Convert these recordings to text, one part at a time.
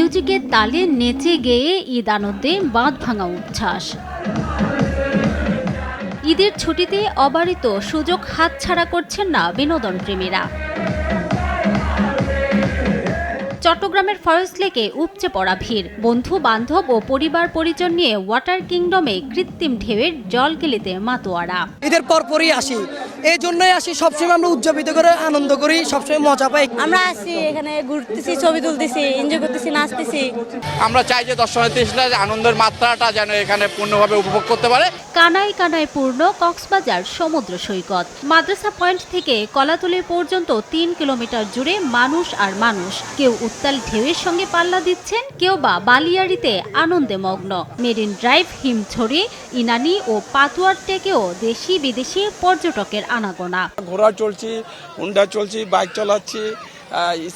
মিউজিকের তালে নেচে গেয়ে ঈদ আনন্দে বাঁধ ভাঙা উচ্ছ্বাস। ঈদের ছুটিতে অবারিত সুযোগ হাতছাড়া করছেন না বিনোদন প্রেমীরা। চট্টগ্রামের ফরেস্ট লেকে উপচে পড়া ভিড়, বন্ধু বান্ধব ও পরিবার পরিজন নিয়ে ওয়াটার কিংডমে কৃত্রিম ঢেউয়ের জলকেলিতে মাতোয়ারা। ঈদের পরপরই আসি, এই জন্যই আসি, সবসময় আমরা উদযাপিত করে আনন্দ করি, সবসময় মজা পাই। আমরা আসি এখানে ঘুরতেছি, ছবি তুলতেছি, এনজয় করতেছি, নাচতেছি। আমরা চাই যে দর্শনার্থীরা আনন্দের মাত্রাটা যেন এখানে পূর্ণভাবে উপভোগ করতে পারে। কানায় কানায় পূর্ণ কক্সবাজার সমুদ্র সৈকত। মাদ্রাসা পয়েন্ট থেকে কলাতলি পর্যন্ত 3 কিলোমিটার জুড়ে মানুষ আর মানুষ। কেউ উত্তাল ঢেউয়ের সঙ্গে পাল্লা দিচ্ছেন, কেউ বা বালিয়াড়িতে আনন্দে মগ্ন। মেরিন ড্রাইভ, হিমছড়ি, ইনানি ও পাতুয়ার টেকেও দেশি বিদেশি পর্যটকের আনাগোনা। ঘোড়া চলছি, হুন্ডা চলছি, বাইক চালাচ্ছি,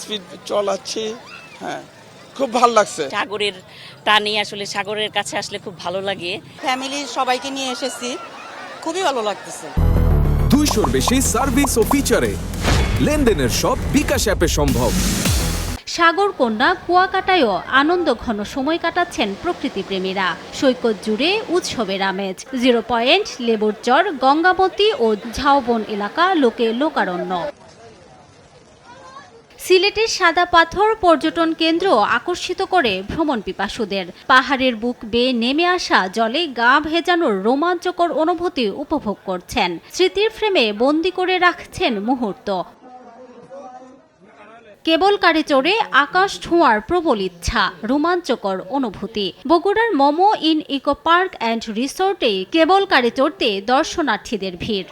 স্পিড চালাচ্ছি, হ্যাঁ খুব ভালো লাগছে। সাগরের টানে আসলে সাগরের কাছে আসলে খুব ভালো লাগে। ফ্যামিলির সবাইকে নিয়ে এসেছি, খুবই ভালো লাগতেছে। 200-র বেশি সার্ভিস ও ফিচারে লেনদেনের সব বিকাশ অ্যাপে সম্ভব। সাগরকন্যা কুয়াকাটায়ও আনন্দ ঘন সময় কাটাচ্ছেন প্রকৃতিপ্রেমীরা। সৈকত জুড়ে উৎসবের আমেজ। 0 পয়েন্ট, লেবুর চর, গঙ্গাবতী ও ঝাউবন এলাকা লোকে লোকারণ্য। সিলেটের সাদা পাথর পর্যটন কেন্দ্র আকর্ষিত করে ভ্রমণ পিপাসুদের। পাহাড়ের বুক বেয়ে নেমে আসা জলে গা ভেজানোর রোমাঞ্চকর অনুভূতি উপভোগ করছেন। স্মৃতির ফ্রেমে বন্দি করে রাখছেন মুহূর্ত। কেবল কারে চড়ে আকাশ ছোঁয়ার প্রবল ইচ্ছা, রোমাঞ্চকর অনুভূতি। বগুড়ার Momo Inn Eco Park and রিসোর্টে কেবল কারে চড়তে দর্শনার্থীদের ভিড়।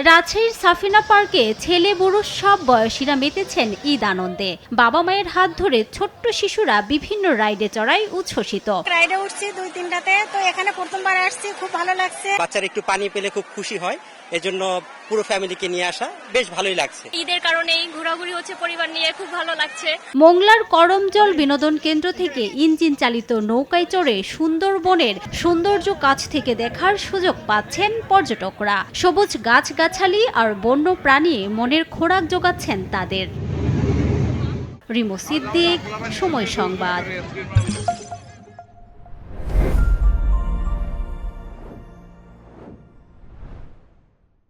রাজশাহীর সাফিনা পার্কে ছেলে বুড়ো সব বয়সীরা মেতেছেন ঈদ আনন্দে। বাবা মায়ের হাত ধরে ছোট্ট শিশুরা বিভিন্ন রাইডে চড়ায় উচ্ছ্বসিত। রাইডে উঠছি 2-3টাতে, তো এখানে প্রথমবার আসছি, খুব ভালো লাগছে। বাচ্চারা একটু পানি পেলে খুব খুশি হয়, এজন্য পুরো ফ্যামিলিকে নিয়ে আসা বেশ ভালোই লাগছে। ঈদের কারণে ঘোরাঘুরি হচ্ছে পরিবার নিয়ে, খুব ভালো লাগছে। মোংলার করমজল বিনোদন কেন্দ্র থেকে ইঞ্জিন চালিত নৌকায় চড়ে সুন্দরবনের সৌন্দর্য কাছ থেকে দেখার সুযোগ পাচ্ছেন পর্যটকরা। সবুজ গাছগাছালি আর বন্য প্রাণী মনের খোরাক যোগাচ্ছেন তাদের। রিমো সিদ্দিক, সময় সংবাদ।